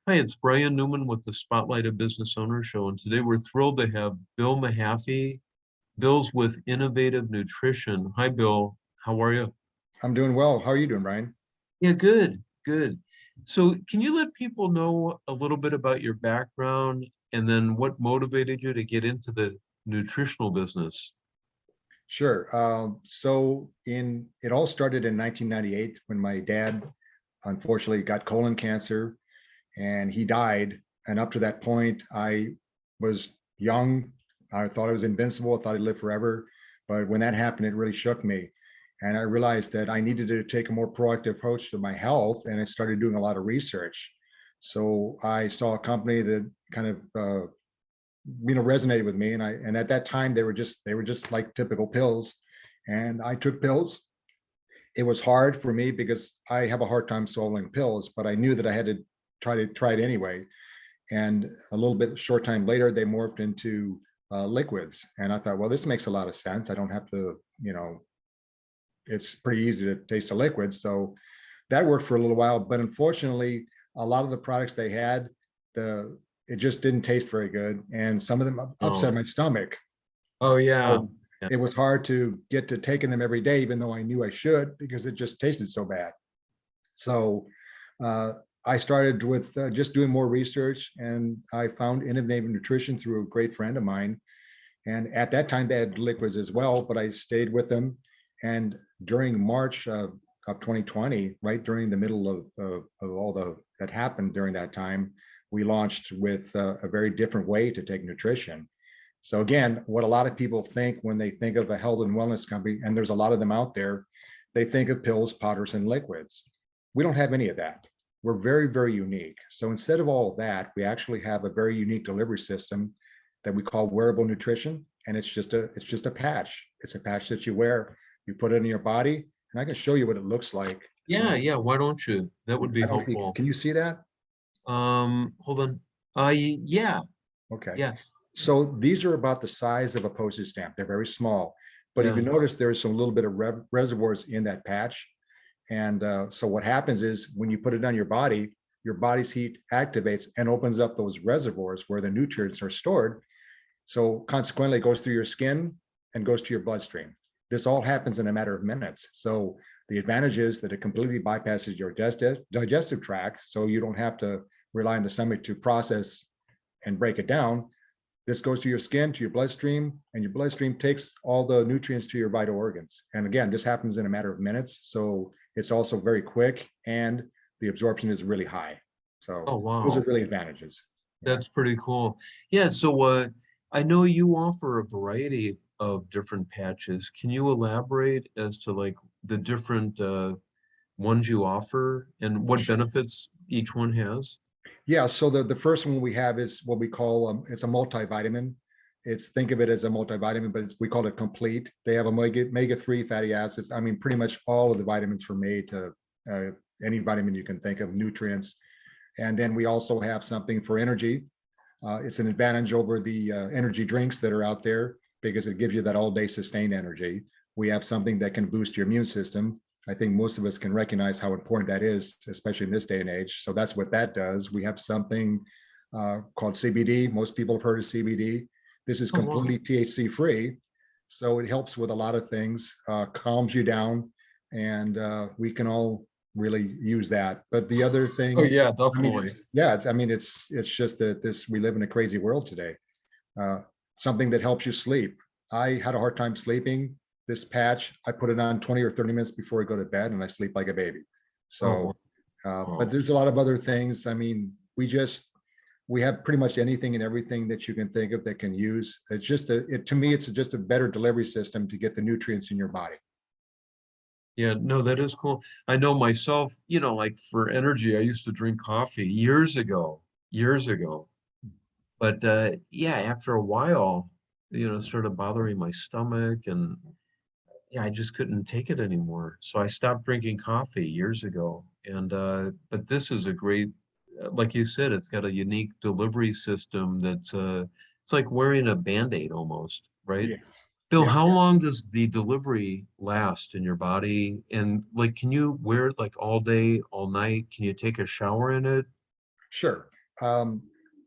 Hi, it's Brian Newman with the Spotlight of Business Owner Show, and today we're thrilled to have Bill Mahaffey. Bill's with Innovative Nutrition. Hi, Bill. How are you? I'm doing well. How are you doing, Ryan? Yeah, good, good. So, can you let people know a little bit about your background and then what motivated you to get into the nutritional business? Sure. It all started in 1998 when my dad unfortunately got colon cancer and he died. And up to that point, I was young. I thought I was invincible. I thought I'd live forever. But when that happened, it really shook me. And I realized that I needed to take a more proactive approach to my health. And I started doing a lot of research. So I saw a company that kind of resonated with me, and at that time they were just like typical pills, and I took pills. It was hard for me because I have a hard time swallowing pills, but I knew that I had to try it anyway. And a little bit short time later they morphed into liquids, and I thought, well, this makes a lot of sense. I don't have to, it's pretty easy to taste a liquid. So that worked for a little while, but unfortunately a lot of the products they had, the it just didn't taste very good, and some of them upset Oh, my stomach. oh yeah. So Yeah. it was hard to get to taking them every day, even though I knew I should, because it just tasted so bad. So uh, I started with just doing more research, and I found Innovative Nutrition through a great friend of mine. And at that time, they had liquids as well, but I stayed with them. And during March of 2020, right during the middle of all that happened during that time, we launched with a very different way to take nutrition. So again, what a lot of people think when they think of a health and wellness company, and there's a lot of them out there, they think of pills, powders, and liquids. We don't have any of that. We're very, very unique. So instead of all of that, we actually have a very unique delivery system that we call Wearable Nutrition, and it's just a patch. It's a patch that you wear. You put it in your body, and I can show you what it looks like. Yeah, yeah. Why don't you? That would be I don't. helpful. Can you see that? Hold on. Yeah, Okay. yeah, So these are about the size of a postage stamp. They're very small, but if yeah. you notice, there's some little bit of reservoirs in that patch. And so what happens is when you put it on your body's heat activates and opens up those reservoirs where the nutrients are stored. So consequently, it goes through your skin and goes to your bloodstream. This all happens in a matter of minutes. So the advantage is that it completely bypasses your digestive tract, so you don't have to rely on the stomach to process and break it down. This goes to your skin, to your bloodstream, and your bloodstream takes all the nutrients to your vital organs. And again, this happens in a matter of minutes. So it's also very quick, and the absorption is really high. So Oh, those are wow. really advantages. Yeah. That's pretty cool. Yeah, so I know you offer a variety of different patches. Can you elaborate as to like the different ones you offer and what benefits each one has? Yeah. So the first one we have is what we call it's a multivitamin. It's think of it as a multivitamin, but we call it complete. They have omega 3 fatty acids. I mean, pretty much all of the vitamins from A to uh, any vitamin you can think of, nutrients. And then we also have something for energy. It's an advantage over the energy drinks that are out there because it gives you that all day sustained energy. We have something that can boost your immune system. I think most of us can recognize how important that is, especially in this day and age. So that's what that does. We have something called CBD. Most people have heard of CBD. This is Oh, wow. completely THC free. So it helps with a lot of things, calms you down, and we can all really use that. But the other Oh, thing, yeah, I mean, definitely. it's just that we live in a crazy world today. Uh, Something that helps you sleep. I had a hard time sleeping. This patch, I put it on 20 or 30 minutes before I go to bed, and I sleep like a baby. Oh, So, but wow. there's a lot of other things. I mean, we have pretty much anything and everything that you can think of that can use. It's just to me, it's just a better delivery system to get the nutrients in your body. Yeah, no, that is cool. I know myself, like for energy, I used to drink coffee years ago. But yeah, after a while, it started bothering my stomach and yeah, I just couldn't take it anymore. So I stopped drinking coffee years ago. And but this is a great, like you said, it's got a unique delivery system that's it's like wearing a Band-Aid almost, right? Yes. Bill, Yeah. how long does the delivery last in your body? And like, can you wear it like all day, all night? Can you take a shower in it? Sure.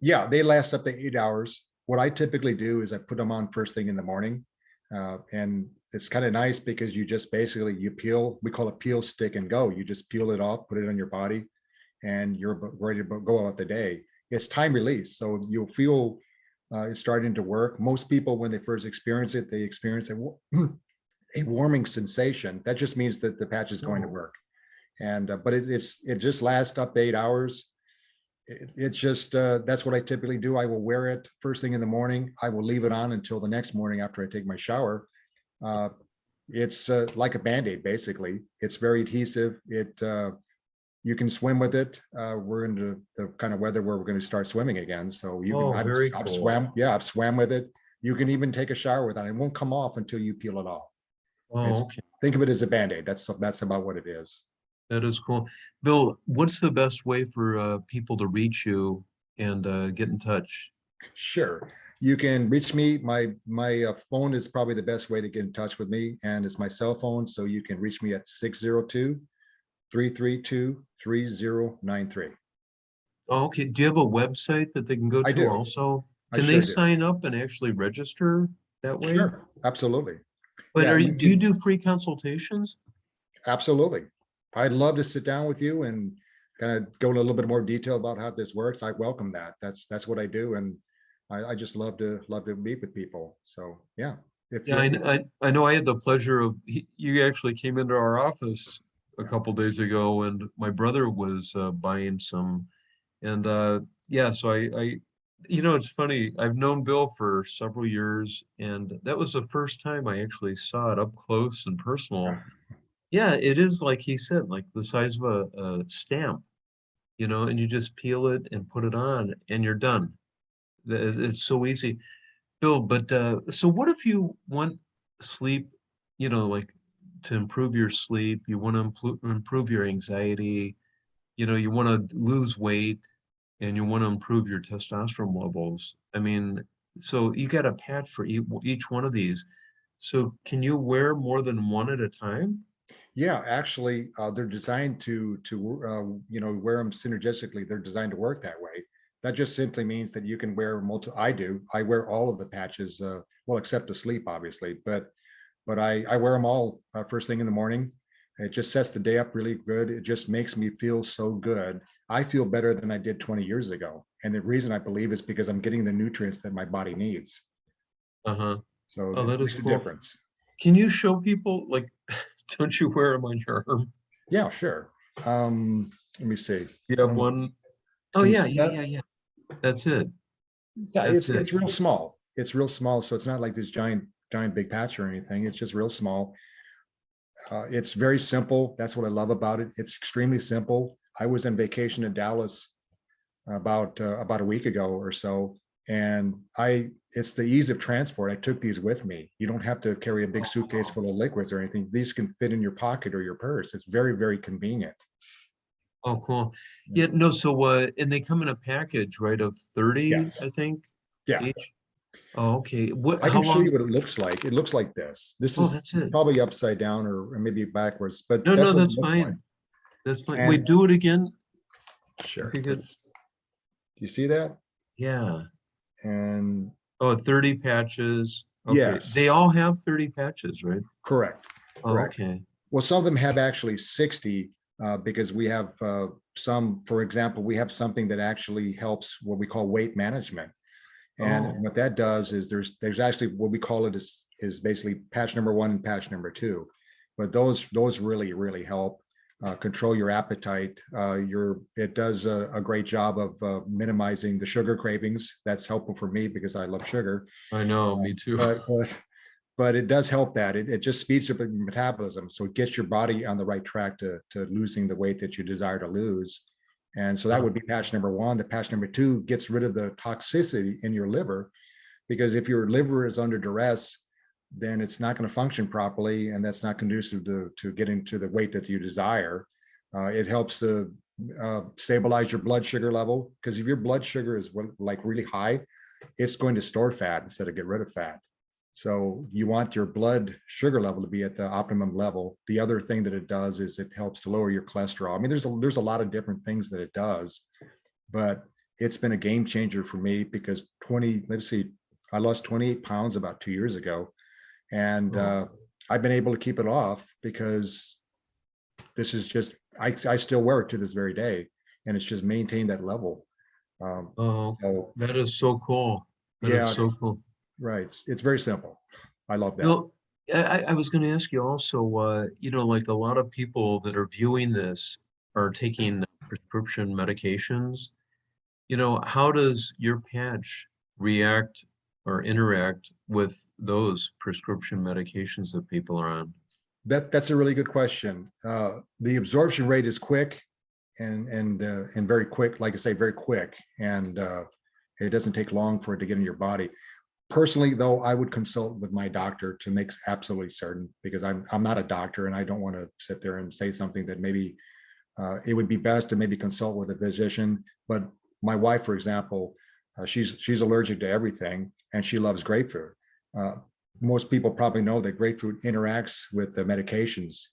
Yeah, they last up to 8 hours. What I typically do is I put them on first thing in the morning. And it's kind of nice because you just basically, you peel, we call it peel, stick and go. You just peel it off, put it on your body, and you're ready to go about the day. It's time release. So you'll feel it's starting to work. Most people, when they first experience it, they experience a warming sensation. That just means that the patch is going to Oh, work. And but it just lasts up to 8 hours. It's just that's what I typically do. I will wear it first thing in the morning. I will leave it on until the next morning after I take my shower. Uh, it's like a Band-Aid, basically. It's very adhesive. You can swim with it. We're into the kind of weather where we're going to start swimming again. So you can, oh, very I've cool. swam. Yeah, I've swam with it. You can even take a shower with it. It won't come off until you peel it off. Oh, It's, okay. think of it as a Band-Aid. That's about what it is. That is cool. Bill, what's the best way for people to reach you and get in touch? Sure. You can reach me. My phone is probably the best way to get in touch with me, and it's my cell phone. So you can reach me at 602-332-3093. Oh, okay. Do you have a website that they can go I to do. also? I Can they sure do. sign up and actually register that way? Sure. Absolutely. But Yeah, are you, you do you can. do free consultations? Absolutely. I'd love to sit down with you and kind of go in a little bit more detail about how this works. I welcome that. That's what I do, and I just love to meet with people. So yeah, if Yeah, you I know I had the pleasure of, you actually came into our office a yeah. couple days ago and my brother was buying some. And yeah, so it's funny. I've known Bill for several years, and that was the first time I actually saw it up close and personal. Yeah, it is like he said, like the size of a stamp, and you just peel it and put it on, and you're done. It's so easy. Bill, but so what if you want sleep, like to improve your sleep, you want to improve your anxiety, you want to lose weight and you want to improve your testosterone levels. I mean, so you got a patch for each one of these. So can you wear more than one at a time? Yeah, actually, they're designed to wear them synergistically. They're designed to work that way. That just simply means that you can wear multi. I do. I wear all of the patches, well, except to sleep, obviously. But I wear them all first thing in the morning. It just sets the day up really good. It just makes me feel so good. I feel better than I did 20 years ago, and the reason I believe is because I'm getting the nutrients that my body needs. Uh-huh. So Oh, it that is makes a cool. difference. Can you show people like, don't you wear them on your arm? Yeah, sure. Let me see. You have Um, one. Oh can you yeah, see yeah, that? yeah, yeah. That's it. Yeah, That's it. it's real small. It's real small, so it's not like this giant big patch or anything. It's just real small. It's very simple. That's what I love about it. It's extremely simple. I was on vacation in Dallas about a week ago or so, and it's the ease of transport. I took these with me. You don't have to carry a big suitcase Oh, full of liquids or anything. These can fit in your pocket or your purse. It's very, very convenient. oh, cool. Yeah. Yeah, no, so and they come in a package, right, of 30, Yes. I think, Yeah. each. Oh, okay. I How can show you long? what it looks like. It looks like this. This Oh, is that's it's it. probably upside down or maybe backwards, but No, that's no, what it that's looks like. fine. That's fine. Wait, And do it again if sure, you could. do you see that? Yeah. And Oh, 30 patches. Okay. They yes, all have 30 patches, right? correct, Oh, correct. okay. Well, some of them have actually 60 because we have some, for example, we have something that actually helps what we call weight management. And Oh, what that does is there's actually what we call it is basically patch number one and patch number two. But those really help control your appetite. It does a great job of minimizing the sugar cravings. That's helpful for me because I love sugar. I know, me Um, too. but but but it does help that it just speeds up your metabolism, so it gets your body on the right track to losing the weight that you desire to lose. And so that would be patch number one. The patch number two gets rid of the toxicity in your liver, because if your liver is under duress, then it's not going to function properly, and that's not conducive to getting to the weight that you desire. It helps to stabilize your blood sugar level, because if your blood sugar is like really high, it's going to store fat instead of get rid of fat. So you want your blood sugar level to be at the optimum level. The other thing that it does is it helps to lower your cholesterol. I mean, there's a lot of different things that it does, but it's been a game changer for me because let's see, I lost 28 pounds about 2 years ago. And Oh, I've been able to keep it off because this is just, I still wear it to this very day. And it's just maintained that level. Um, oh, so that is so cool. That is yeah, so cool. right. It's very simple. I love that. Bill, I was going to ask you also, like a lot of people that are viewing this are taking prescription medications. How does your patch react or interact with those prescription medications that people are on? That's a really good question. The absorption rate is quick and very quick, like I say, very quick. And it doesn't take long for it to get in your body. Personally, though, I would consult with my doctor to make absolutely certain, because I'm not a doctor and I don't want to sit there and say something that maybe it would be best to maybe consult with a physician. But my wife, for example, she's allergic to everything and she loves grapefruit. Uh, Most people probably know that grapefruit interacts with the medications.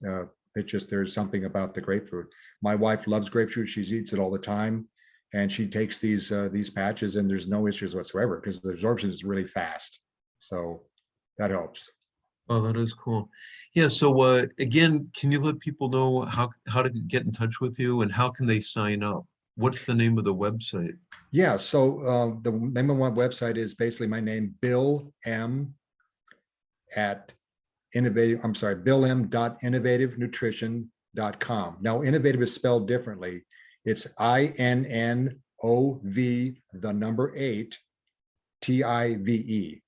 It just, there's something about the grapefruit. My wife loves grapefruit. She eats it all the time. And she takes these patches and there's no issues whatsoever because the absorption is really fast. So that helps. Oh, that is cool. Yeah, so again, can you let people know how to get in touch with you and how can they sign up? What's the name of the website? Yeah. So the name of my website is basically my name, Bill M at Bill M.innovativenutrition.com. Now, innovative is spelled differently. It's INNOV, the number 8, TIVE,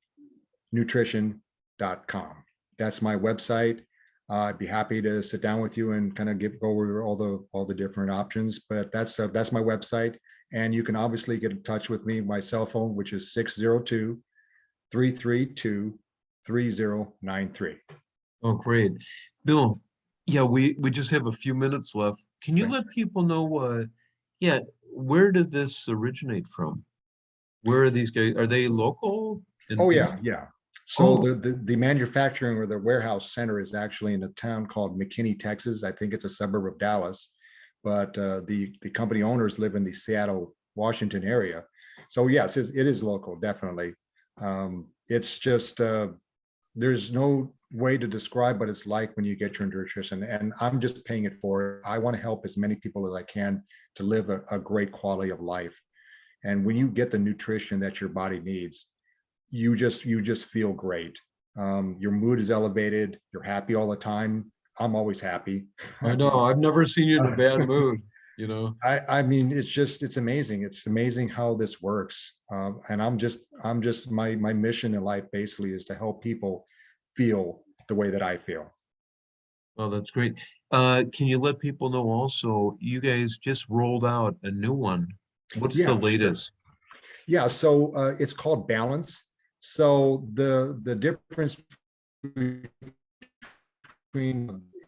nutrition.com. That's my website. I'd be happy to sit down with you and kind of go over all the different options. But that's my website, and you can obviously get in touch with me. My cell phone, which is 602-332-3093. Oh, great. Bill, yeah, we just have a few minutes left. Can you Okay. let people know, yeah, where did this originate from? Where are these guys? Are they local? Oh yeah, yeah. So Oh, the manufacturing or the warehouse center is actually in a town called McKinney, Texas. I think it's a suburb of Dallas, but the company owners live in the Seattle, Washington area. So yes, it is local, definitely. It's just there's no way to describe what it's like when you get your nutrition, and I'm just paying it forward. I want to help as many people as I can to live a great quality of life. And when you get the nutrition that your body needs, you just feel great. Your mood is elevated. You're happy all the time. I'm always happy. I know. I've never seen you in a bad mood, you know. I mean, it's amazing. It's amazing how this works. And I'm just my mission in life basically is to help people feel the way that I feel. Oh, that's great. Can you let people know also, you guys just rolled out a new one. What's the Yeah, sure. latest? Yeah. So it's called Balance. So the difference between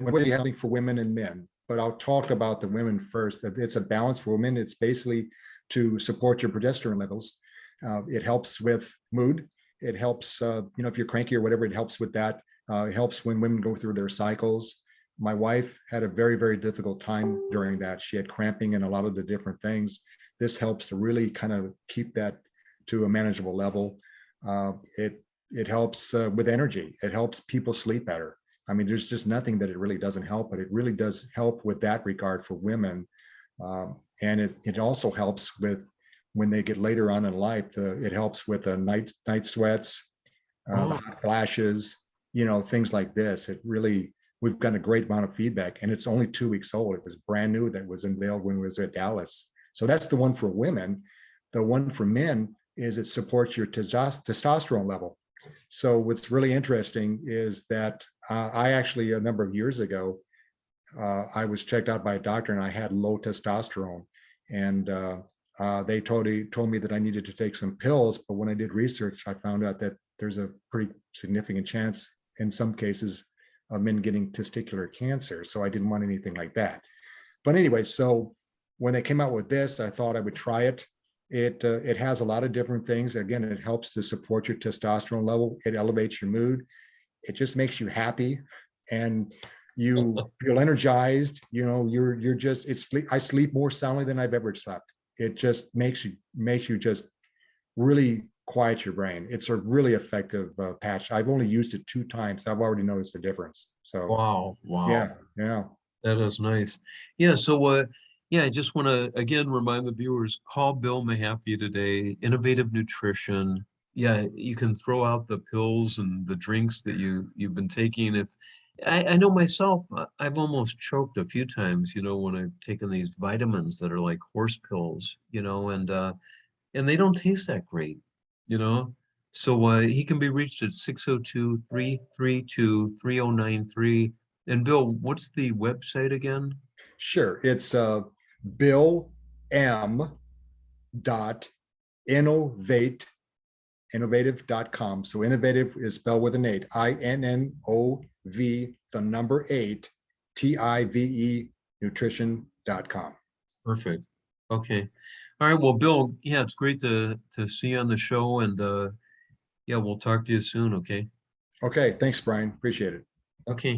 really something for women and men, but I'll talk about the women first. That it's a balance for women. It's basically to support your progesterone levels. It helps with mood. It helps, if you're cranky or whatever, it helps with that. It helps when women go through their cycles. My wife had a very, very difficult time during that. She had cramping and a lot of the different things. This helps to really kind of keep that to a manageable level. It helps with energy. It helps people sleep better. I mean, there's just nothing that it really doesn't help, but it really does help with that regard for women. And it also helps with when they get later on in life. It helps with the night sweats, the Oh, hot flashes, things like this. It really, we've gotten a great amount of feedback, and it's only 2 weeks old. It was brand new that was unveiled when we was at Dallas. So that's the one for women. The one for men is it supports your testosterone level. So what's really interesting is that I actually, a number of years ago, I was checked out by a doctor and I had low testosterone. And they told me that I needed to take some pills. But when I did research, I found out that there's a pretty significant chance in some cases of men getting testicular cancer. So I didn't want anything like that. But anyway, so when they came out with this, I thought I would try it. It has a lot of different things. Again, it helps to support your testosterone level. It elevates your mood. It just makes you happy, and you feel energized. You're just I sleep more soundly than I've ever slept. it just makes you just really quiet your brain. It's a really effective patch. I've only used it 2 times. I've already noticed the difference. So Wow, yeah, wow. yeah. That is nice. Yeah, so yeah, I just want to again remind the viewers, call Bill Mahaffey today, Innovative Nutrition. Yeah, you can throw out the pills and the drinks that you've been taking. If I know myself, I've almost choked a few times, when I've taken these vitamins that are like horse pills, and they don't taste that great, you know. So he can be reached at 602-332-3093. And Bill, what's the website again? Sure. It's Bill M. dot innovate innovative.com. So innovative is spelled with an 8, INNOV, the number 8, TIVE nutrition.com. Perfect. Okay. All right. Well, Bill, yeah, it's great to see you on the show, and yeah, we'll talk to you soon. Okay. Okay, thanks, Brian. Appreciate it. Okay.